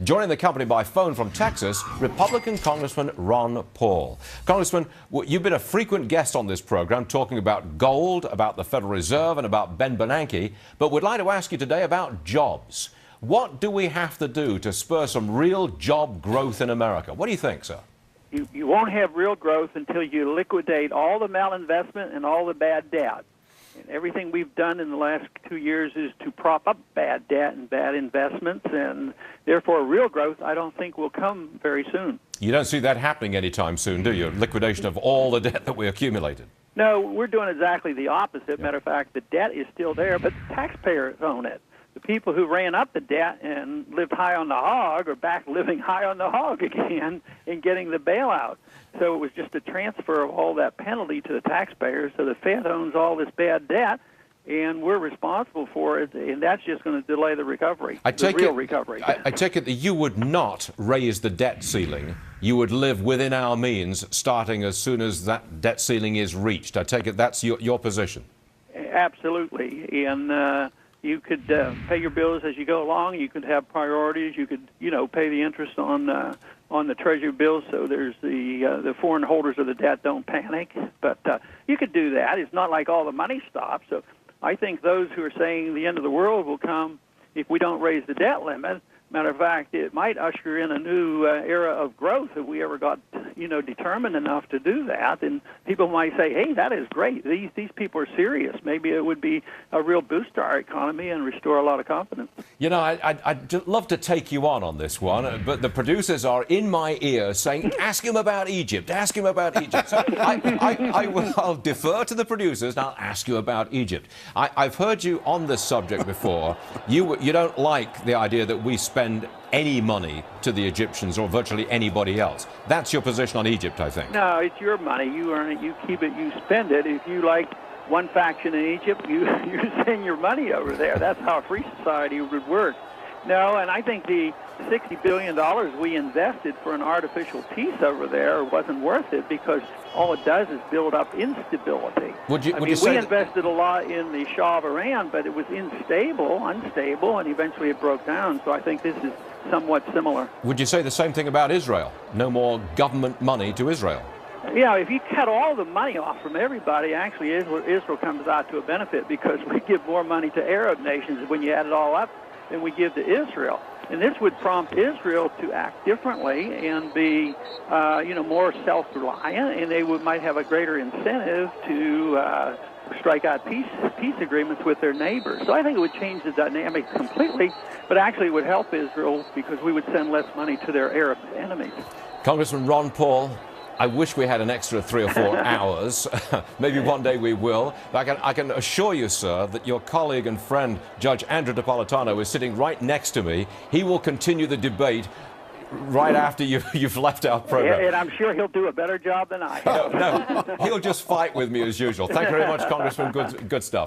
Joining the company by phone from Texas, Republican Congressman Ron Paul. Congressman, you've been a frequent guest on this program talking about gold, about the Federal Reserve, and about Ben Bernanke, but we'd like to ask you today about jobs. What do we have to do to spur some real job growth in America? What do you think, sir? You won't have real growth until you liquidate all the malinvestment and all the bad debt. And everything we've done in the last 2 years is to prop up bad debt and bad investments, and therefore real growth I don't think will come very soon. You don't see that happening anytime soon, do you? Liquidation of all the debt that we accumulated. No, we're doing exactly the opposite. Matter of fact, the debt is still there, but the taxpayers own it. The people who ran up the debt and lived high on the hog are back living high on the hog again and getting the bailout. So it was just a transfer of all that penalty to the taxpayers. So the Fed owns all this bad debt, and we're responsible for it, and that's just going to delay the recovery, the real recovery. I take it that you would not raise the debt ceiling. You would live within our means starting as soon as that debt ceiling is reached. I take it that's your position. Absolutely. And you could pay your bills as you go along. You could have priorities. You could, pay the interest on the Treasury bills, so there's the foreign holders of the debt don't panic. But you could do that. It's not like all the money stops. So I think those who are saying the end of the world will come if we don't raise the debt limit. Matter of fact, it might usher in a new era of growth if we ever got, determined enough to do that. And people might say, hey, that is great. These people are serious. Maybe it would be a real boost to our economy and restore a lot of confidence. I'd love to take you on this one, but the producers are in my ear saying, ask him about Egypt, ask him about Egypt. So I'll defer to the producers and I'll ask you about Egypt. I've heard you on this subject before. You don't like the idea that we spend any money to the Egyptians or virtually anybody else. That's your position on Egypt, I think. No, it's your money. You earn it, you keep it, you spend it. If you like one faction in Egypt, you send your money over there. That's how a free society would work. No, and I think the $60 billion we invested for an artificial peace over there wasn't worth it because all it does is build up instability. We invested a lot in the Shah of Iran, but it was unstable, and eventually it broke down. So I think this is somewhat similar. Would you say the same thing about Israel? No more government money to Israel? Yeah, if you cut all the money off from everybody, actually Israel comes out to a benefit because we give more money to Arab nations when you add it all up than we give to Israel. And this would prompt Israel to act differently and be, more self-reliant, and they might have a greater incentive to strike out peace agreements with their neighbors. So I think it would change the dynamic completely, but actually it would help Israel because we would send less money to their Arab enemies. Congressman Ron Paul, I wish we had an extra 3 or 4 hours. Maybe one day we will. But I can assure you, sir, that your colleague and friend, Judge Andrew Napolitano, is sitting right next to me. He will continue the debate right after you've left our program. And I'm sure he'll do a better job than I have. No, he'll just fight with me as usual. Thank you very much, Congressman. Good stuff.